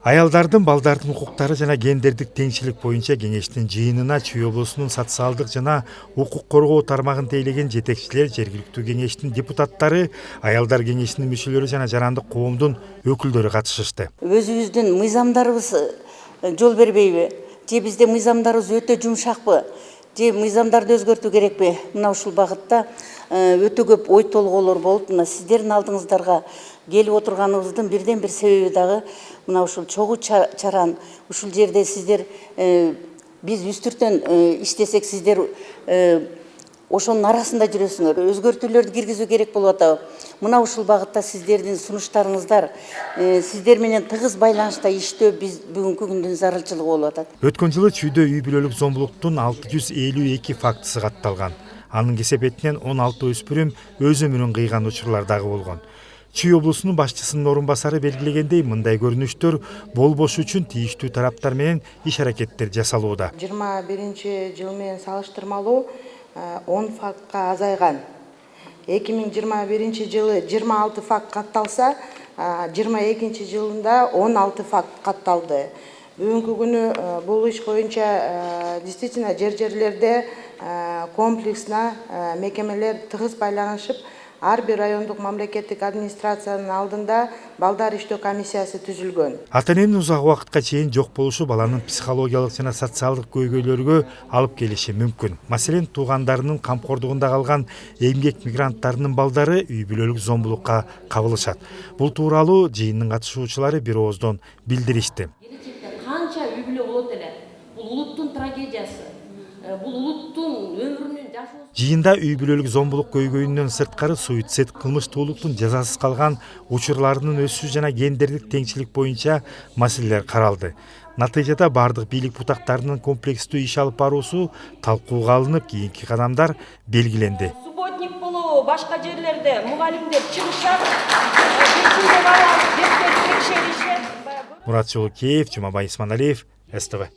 Аялдардын, балдардын укуктары жана гендердик теңчилик боюнча кеңештин жыйынына Чүй облусунун социалдык жана укук коргоо тармагын тейлеген жетекчилер, жергиликтүү кеңештин депутаттары, аялдар кеңешинин мүчөлөрү жана жарандык коомдун өкүлдөрү катышышты. Өзүбүздүн мыйзамдарыбыз жол бербейби? Же бизде мыйзамдарыбыз өтө жумшакпы? Же мыйзамдарды өзгөртүү керекпи? Мына ушул багытта өтө көп ой толгоолор болуп, мына сиздердин алдыңыздарга келип отурганыбыздын бирден бир себеби дагы мына ушул чогуу чаран ушул жерде сиздер биз үстүртөн иштесек сиздер ошонун арасында жүрөсүңөр. Өзгөртүүлөрдү киргизүү керек болуп атабы. Мына ушул багытта сиздердин сунуштарыңыздар, сиздер менен тыгыз байланышта иштөө биз бүгүнкү күндүн зарылчылыгы болуп атат. Өткөн жылы Чүйдө үй бүлөлүк зомбулуктун 652 фактысы катталган. Анын кесепетинен 16 өспүрүм өз өмүрүн кыйган учурлар дагы болгон. Чүй облусунун башчысынын орун басары белгилегендей, мындай көрүнүштөр болбош үчүн тийиштүү тараптар менен иш аракеттер жасалууда. 21-жыл менен салыштырмалуу 10 фактка азайган. 2021 жылы 26 факт катталса, 22 жылында 16 факт катталды. Бүгүнкү күнү бул иш боюнча действительно жерлерде комплексно мекемелер тыгыз байланышып, ар бир райондук мамлекеттик администрациянын алдында балдар иштөө комиссиясы түзүлгөн. Ата-эненин узак убакытка чейин жок болушу баланын психологиялык жана социалдык көйгөйлөргө алып келиши мүмкүн. Маселен, туугандарынын камкордугунда калган эмгек мигранттарынын балдары үй бүлөлүк зомбулукка кабылышат. Бул тууралуу жыйындын катышуучулары бир ооздон билдиришти. Келечекте канча үй бүлө болот эле? Бул улуттун трагедиясы. Бул улуттун өмүрүнүн жашоосу. Жыйында үй бүлөлүк зомбулук көйгөйүнөн сырткары суицид, кылмыштуулуктун жазасыз калган учурларынын өсүшү жана гендердик теңчилик боюнча маселелер каралды. Натыйжада бардык бийлик бутактарынын комплекстүү иш алып баруусу талкууга алынып, кийинки кадамдар белгиленди. Субботник болобу, башка жерлерде мугалимдер чыгышат, кечинде барып текшеришет. Мурат Жолукеев, Жумабай Исманалиев, СТВ.